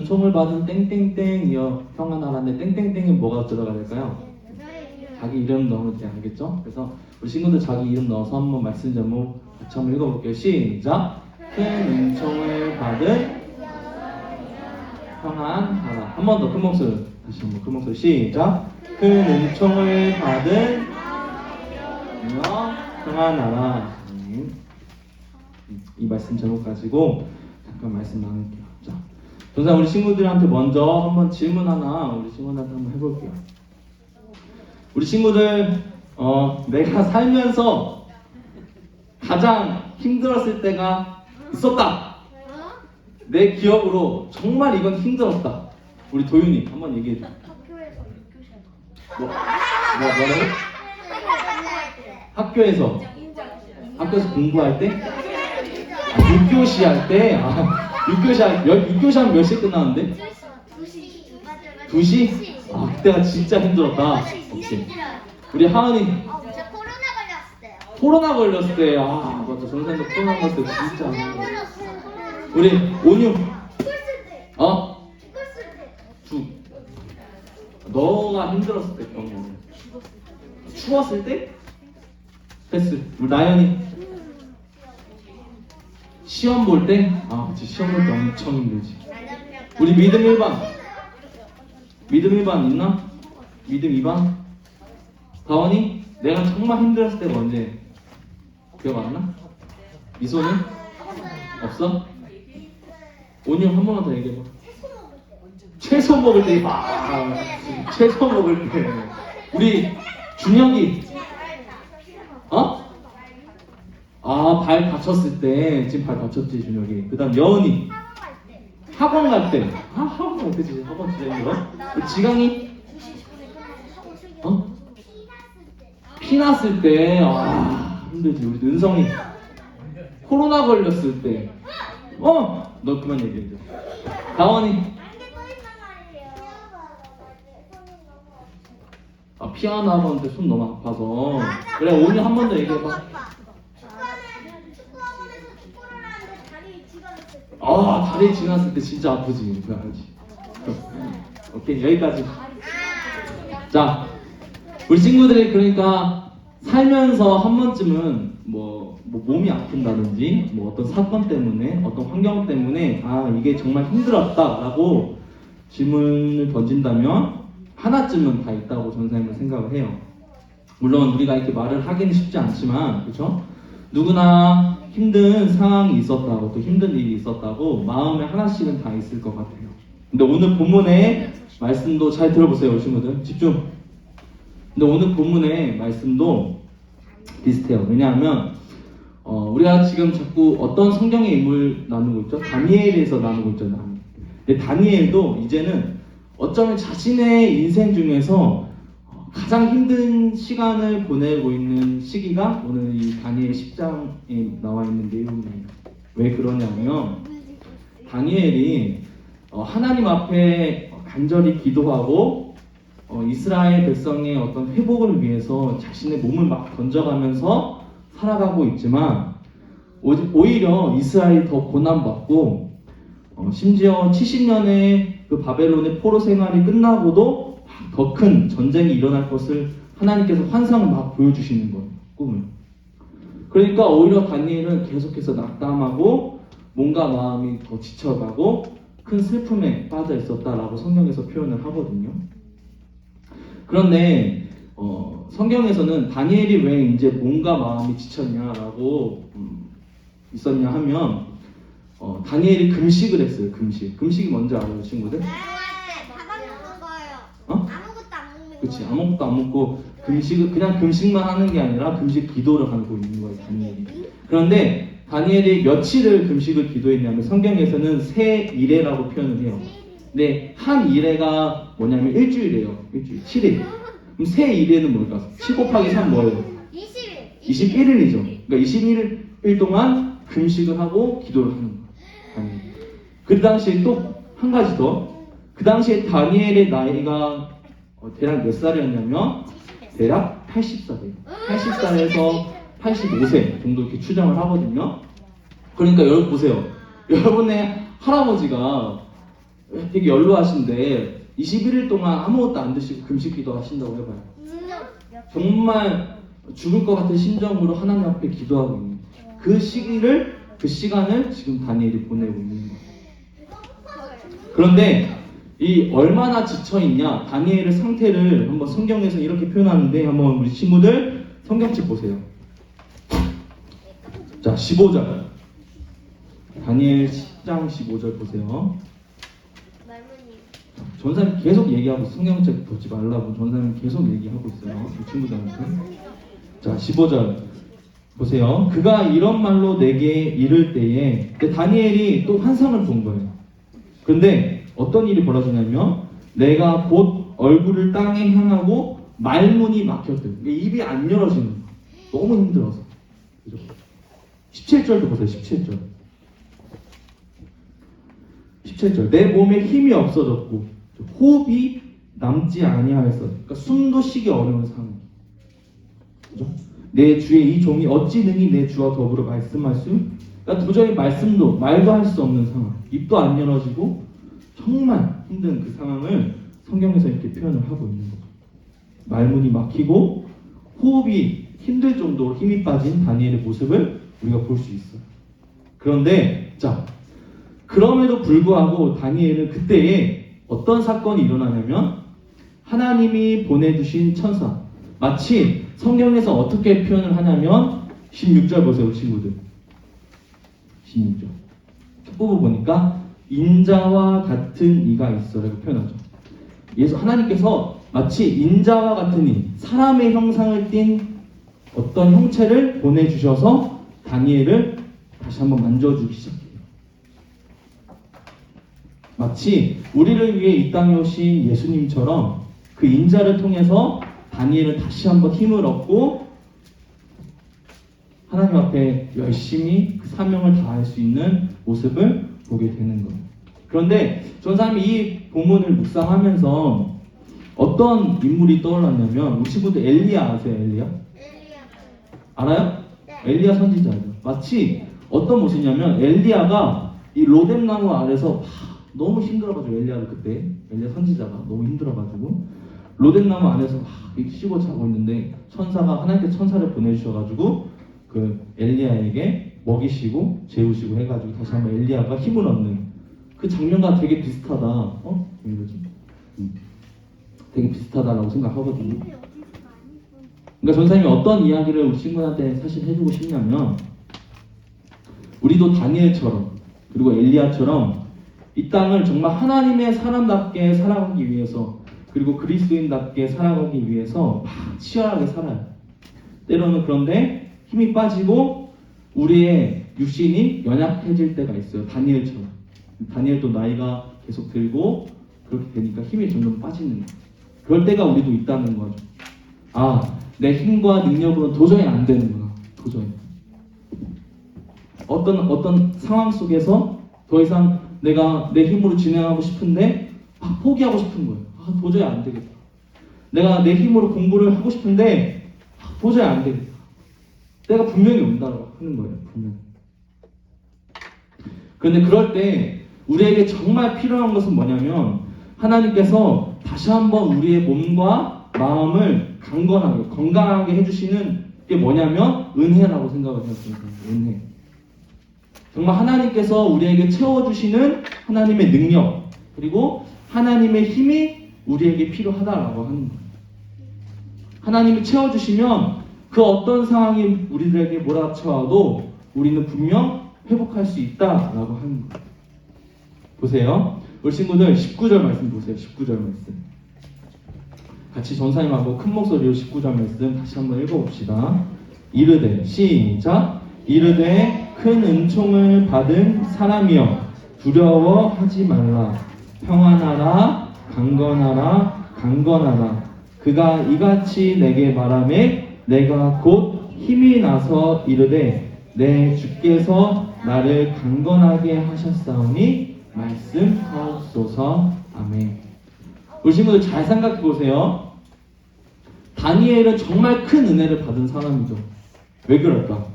은총을 받은 땡땡땡이여 평안하라는데 땡땡땡이 뭐가 들어가야 될까요? 자기 이름 넣으면 돼. 알겠죠? 그래서 우리 친구들 자기 이름 넣어서 한번 말씀 제목 같이 한번 읽어볼게요. 시작! 큰 은총을 받은 평안하라. 한 번 더 큰 목소리 다시 한번 큰 목소리 시작! 큰 은총을 받은 평안하라. 이 말씀 제목 가지고 잠깐 말씀 나눌게요. 자, 전사 우리 친구들한테 먼저 한번 질문 하나 우리 친구들한테 한번 해볼게요. 우리 친구들 내가 살면서 가장 힘들었을 때가 있었다. 내 기억으로 정말 이건 힘들었다. 우리 도윤이 한번 얘기해 줘. 뭐라고? 학교에서 공부할 때? 6교시 할 때? 6교시 하면 몇 시에 끝나는데? 2시? 그때가 진짜 힘들었다. 오케이. 우리 하은이 코로나 걸렸을 때 맞아. 전생도 코로나 걸렸을 때 진짜 우리 온유 너가 힘들었을 때 그런 거 추웠을 때? 패스. 우리 나연이 시험 볼 때? 그치. 시험 볼 때 엄청 힘들지. 우리 믿음 1반 있나? 믿음 2반? 다원이? 내가 정말 힘들었을 때가 언제? 기억 안 나? 미소는? 없어? 온유 한 번만 더 얘기해봐. 채소 먹을 때. 채소 먹을 때. 우리 준혁이 발 다쳤을 때. 지금 발 다쳤지 준혁이. 그 다음 여은이 학원 갈 때. 학원 갈 때지. 학원 진짜 힘들어. 우리 지강이 피 났을 때. 힘들지. 우리 은성이 코로나 걸렸을 때. 너 그만 얘기해. 다원이 피아노 하는데 손 너무 아파서. 그래 오늘 한 번 더 얘기해봐. 다리 지났을 때 진짜 아프지. 알지. 오케이 여기까지. 자 우리 친구들이 그러니까 살면서 한 번쯤은 뭐 몸이 아픈다든지 뭐 어떤 사건 때문에 어떤 환경 때문에 이게 정말 힘들었다라고 질문을 던진다면 하나쯤은 다 있다고 전사님은 생각을 해요. 물론 우리가 이렇게 말을 하기는 쉽지 않지만 그렇죠? 누구나 힘든 상황이 있었다고 또 힘든 일이 있었다고 마음에 하나씩은 다 있을 것 같아요. 근데 오늘 본문의 말씀도 잘 들어보세요. 친구들 집중. 근데 오늘 본문의 말씀도 비슷해요. 왜냐하면 우리가 지금 자꾸 어떤 성경의 인물 나누고 있죠? 다니엘에서 나누고 있잖아요. 근데 다니엘도 이제는 어쩌면 자신의 인생 중에서 가장 힘든 시간을 보내고 있는 시기가 오늘 이 다니엘 10장에 나와 있는 내용이에요. 왜 그러냐면 다니엘이 하나님 앞에 간절히 기도하고 이스라엘 백성의 어떤 회복을 위해서 자신의 몸을 막 던져가면서 살아가고 있지만 오히려 이스라엘이 더 고난받고 심지어 70년의 그 바벨론의 포로 생활이 끝나고도 더 큰 전쟁이 일어날 것을 하나님께서 환상을 막 보여주시는 거예요. 꿈을. 그러니까 오히려 다니엘은 계속해서 낙담하고 몸과 마음이 더 지쳐가고 큰 슬픔에 빠져 있었다라고 성경에서 표현을 하거든요. 그런데 성경에서는 다니엘이 왜 이제 몸과 마음이 지쳤냐라고 있었냐 하면 다니엘이 금식을 했어요. 금식이 뭔지 알아요, 친구들? 그치, 아무것도 안 먹고 금식을 그냥 금식만 하는 게 아니라 금식 기도를 하고 있는 거예요, 다니엘이. 그런데 다니엘이 며칠을 금식을 기도했냐면 성경에서는 세 일회라고 표현을 해요. 근데 한 일회가 뭐냐면 일주일이에요. 일주일, 7일. 그럼 세 일회는 뭘까? 7 곱하기 3 뭐예요? 21일이죠. 그러니까 21일 동안 금식을 하고 기도를 하는 거예요. 그 당시에 또 한 가지 더. 그 당시에 다니엘의 나이가 대략 몇 살이었냐면 대략 80살이에요. 80살에서 85세 정도 이렇게 추정을 하거든요. 그러니까 여러분 보세요. 여러분의 할아버지가 되게 연로하신데 21일 동안 아무것도 안 드시고 금식기도 하신다고 해봐요. 정말 죽을 것 같은 심정으로 하나님 앞에 기도하고 있는 그 시간을 지금 다니엘이 보내고 있는 거예요. 그런데 이 얼마나 지쳐있냐, 다니엘의 상태를 한번 성경에서 이렇게 표현하는데 한번 우리 친구들 성경책 보세요. 자, 15절. 다니엘 10장 15절 보세요. 전사님 계속 얘기하고 있어요. 성경책 보지 말라고 전사님 계속 얘기하고 있어요. 이 친구들한테. 자, 15절 보세요. 그가 이런 말로 내게 이를 때에 다니엘이 또 환상을 본 거예요. 그런데 어떤 일이 벌어지냐면 내가 곧 얼굴을 땅에 향하고 말문이 막혔대요. 입이 안 열어지는 거예요. 너무 힘들어서. 그죠? 17절도 보세요. 17절. 17절. 내 몸에 힘이 없어졌고 호흡이 남지 아니하였어. 그러니까 숨도 쉬기 어려운 상황. 그죠? 내 주의 이 종이 어찌 능히 내 주와 더불어 말씀할 수? 그러니까 도저히 말도 할 수 없는 상황. 입도 안 열어지고 정말 힘든 그 상황을 성경에서 이렇게 표현을 하고 있는 거예요. 말문이 막히고 호흡이 힘들 정도로 힘이 빠진 다니엘의 모습을 우리가 볼 수 있어요. 그런데 자, 그럼에도 불구하고 다니엘은 그때에 어떤 사건이 일어나냐면 하나님이 보내주신 천사, 마치 성경에서 어떻게 표현을 하냐면 16절 보세요, 친구들. 16절 첫 부분 보니까 인자와 같은 이가 있어라고 표현하죠. 예수 하나님께서 마치 인자와 같은 이, 사람의 형상을 띤 어떤 형체를 보내주셔서 다니엘을 다시 한번 만져주기 시작해요. 마치 우리를 위해 이 땅에 오신 예수님처럼 그 인자를 통해서 다니엘은 다시 한번 힘을 얻고 하나님 앞에 열심히 그 사명을 다할 수 있는 모습을 보게 되는 거예요. 그런데 전사님이 이 본문을 묵상하면서 어떤 인물이 떠올랐냐면 우리 친구들 엘리야 아세요? 엘리야? 알아요? 네. 엘리야 선지자죠. 마치 어떤 모습이냐면 엘리야가 이 로뎀나무 아래서 너무 힘들어가지고 엘리야를 그때 엘리야 선지자가 너무 힘들어가지고 로뎀나무 안에서 쉬고 자고 있는데 천사가 하나님께 천사를 보내주셔가지고 그 엘리야에게 먹이시고 재우시고 해가지고 다시 한번 엘리야가 힘을 얻는 그 장면과 되게 비슷하다. 왜 이러지? 되게 비슷하다라고 생각하거든요. 그러니까 전사님이 어떤 이야기를 우리 친구한테 사실 해주고 싶냐면 우리도 다니엘처럼 그리고 엘리야처럼 이 땅을 정말 하나님의 사람답게 살아가기 위해서 그리고 그리스도인답게 살아가기 위해서 치열하게 살아요. 때로는 그런데 힘이 빠지고 우리의 육신이 연약해질 때가 있어요. 다니엘처럼. 다니엘도 나이가 계속 들고 그렇게 되니까 힘이 점점 빠지는 거예요. 그럴 때가 우리도 있다는 거죠. 내 힘과 능력으로는 도저히 안 되는구나. 도저히. 어떤 상황 속에서 더 이상 내가 내 힘으로 진행하고 싶은데 포기하고 싶은 거예요. 도저히 안 되겠다. 내가 내 힘으로 공부를 하고 싶은데 도저히 안 되겠다. 때가 분명히 온다고 하는 거예요. 분명히. 그런데 그럴 때 우리에게 정말 필요한 것은 뭐냐면 하나님께서 다시 한번 우리의 몸과 마음을 강건하게 건강하게 해주시는 게 뭐냐면 은혜라고 생각을 해요. 은혜. 정말 하나님께서 우리에게 채워주시는 하나님의 능력 그리고 하나님의 힘이 우리에게 필요하다라고 하는 거예요. 하나님이 채워주시면 그 어떤 상황이 우리들에게 몰아쳐와도 우리는 분명 회복할 수 있다라고 하는 거예요. 보세요. 우리 친구들 19절 말씀 보세요. 19절 말씀. 같이 전사님하고 큰 목소리로 19절 말씀 다시 한번 읽어봅시다. 이르되 시작. 이르되 큰 은총을 받은 사람이여 두려워하지 말라. 평안하라 강건하라 강건하라. 그가 이같이 내게 말하매 내가 곧 힘이 나서 이르되 내 주께서 나를 강건하게 하셨사오니 말씀하옵소서. 아멘. 우리 친구들 잘 생각해 보세요. 다니엘은 정말 큰 은혜를 받은 사람이죠. 왜 그럴까?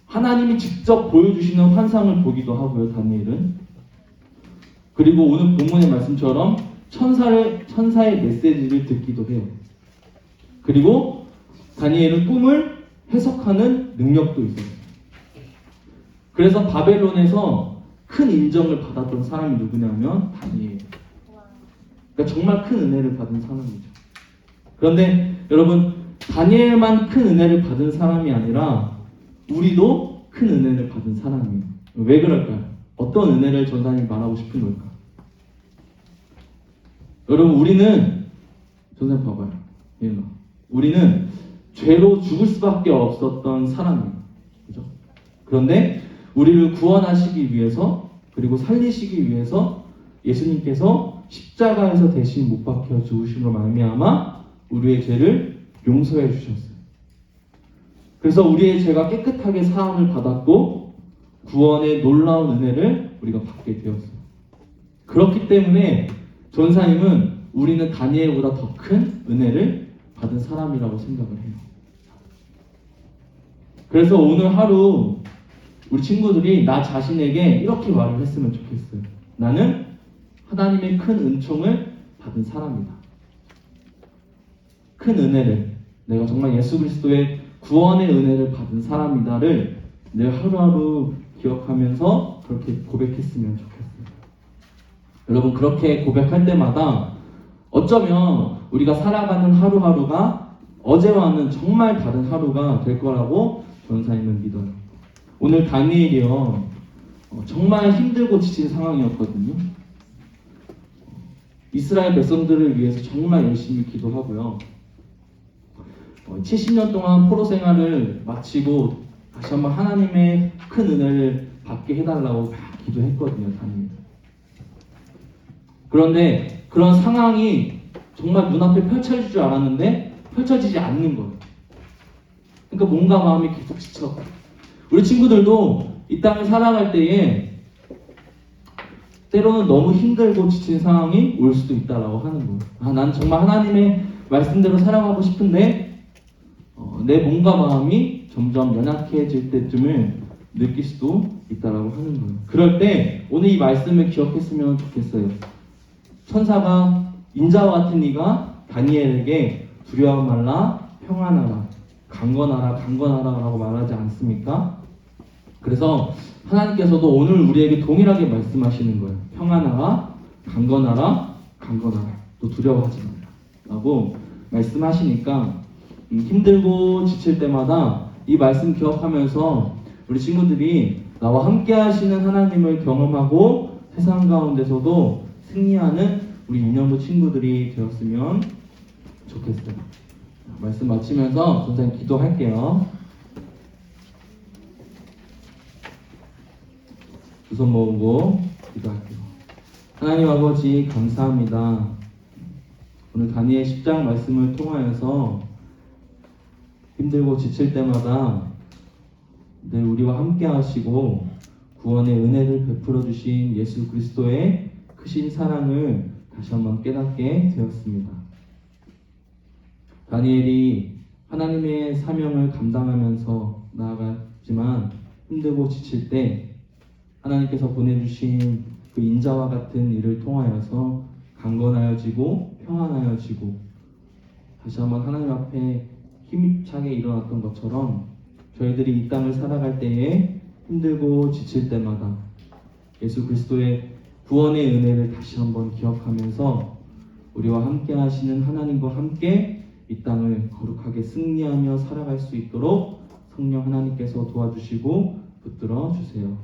하나님이 직접 보여주시는 환상을 보기도 하고요. 다니엘은 그리고 오늘 본문의 말씀처럼 천사의 메시지를 듣기도 해요. 그리고 다니엘은 꿈을 해석하는 능력도 있어요. 그래서 바벨론에서 큰 인정을 받았던 사람이 누구냐면 다니엘. 그러니까 정말 큰 은혜를 받은 사람이죠. 그런데 여러분, 다니엘만 큰 은혜를 받은 사람이 아니라 우리도 큰 은혜를 받은 사람이에요. 왜 그럴까요? 어떤 은혜를 전사님이 말하고 싶은 걸까? 여러분, 우리는 전사님 봐봐요. 우리는 죄로 죽을 수밖에 없었던 사람이에요. 그죠? 그런데 우리를 구원하시기 위해서, 그리고 살리시기 위해서 예수님께서 십자가에서 대신 못 박혀 죽으심으로 말미암아 우리의 죄를 용서해 주셨어요. 그래서 우리의 죄가 깨끗하게 사함을 받았고 구원의 놀라운 은혜를 우리가 받게 되었어요. 그렇기 때문에 전사님은 우리는 다니엘보다 더 큰 은혜를 받은 사람이라고 생각을 해요. 그래서 오늘 하루 우리 친구들이 나 자신에게 이렇게 말을 했으면 좋겠어요. 나는 하나님의 큰 은총을 받은 사람이다. 큰 은혜를, 내가 정말 예수 그리스도의 구원의 은혜를 받은 사람이다를 내가 하루하루 기억하면서 그렇게 고백했으면 좋겠어요. 여러분, 그렇게 고백할 때마다 어쩌면 우리가 살아가는 하루하루가 어제와는 정말 다른 하루가 될 거라고 전사님은 믿어요. 오늘 다니엘이요, 정말 힘들고 지친 상황이었거든요. 이스라엘 백성들을 위해서 정말 열심히 기도하고요. 70년 동안 포로 생활을 마치고 다시 한번 하나님의 큰 은혜를 받게 해달라고 막 기도했거든요, 다니엘. 그런데 그런 상황이 정말 눈앞에 펼쳐질 줄 알았는데 펼쳐지지 않는 거예요. 그러니까 몸과 마음이 계속 지쳐. 우리 친구들도 이 땅을 살아갈 때에 때로는 너무 힘들고 지친 상황이 올 수도 있다라고 하는 거예요. 난 정말 하나님의 말씀대로 살아가고 싶은데 내 몸과 마음이 점점 연약해질 때쯤을 느낄 수도 있다라고 하는 거예요. 그럴 때 오늘 이 말씀을 기억했으면 좋겠어요. 천사가 인자와 같은 이가 다니엘에게 두려워 말라, 평안하라, 강건하라, 강건하라 라고 말하지 않습니까? 그래서 하나님께서도 오늘 우리에게 동일하게 말씀하시는 거예요. 평안하라, 강건하라, 강건하라. 또 두려워하지 말라 라고 말씀하시니까 힘들고 지칠 때마다 이 말씀 기억하면서 우리 친구들이 나와 함께 하시는 하나님을 경험하고 세상 가운데서도 승리하는 우리 인연부 친구들이 되었으면 좋겠어요. 말씀 마치면서 선생님 기도할게요. 두 손 모으고 기도할게요. 하나님 아버지, 감사합니다. 오늘 다니엘 10장 말씀을 통하여서 힘들고 지칠 때마다 늘 우리와 함께 하시고 구원의 은혜를 베풀어 주신 예수 그리스도의 크신 사랑을 다시 한번 깨닫게 되었습니다. 다니엘이 하나님의 사명을 감당하면서 나아갔지만 힘들고 지칠 때 하나님께서 보내주신 그 인자와 같은 일을 통하여서 강건하여지고 평안하여지고 다시 한번 하나님 앞에 힘차게 일어났던 것처럼 저희들이 이 땅을 살아갈 때에 힘들고 지칠 때마다 예수 그리스도의 구원의 은혜를 다시 한번 기억하면서 우리와 함께 하시는 하나님과 함께 이 땅을 거룩하게 승리하며 살아갈 수 있도록 성령 하나님께서 도와주시고 붙들어 주세요.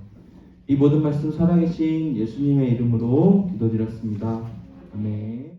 이 모든 말씀 살아계신 예수님의 이름으로 기도드렸습니다. 아멘.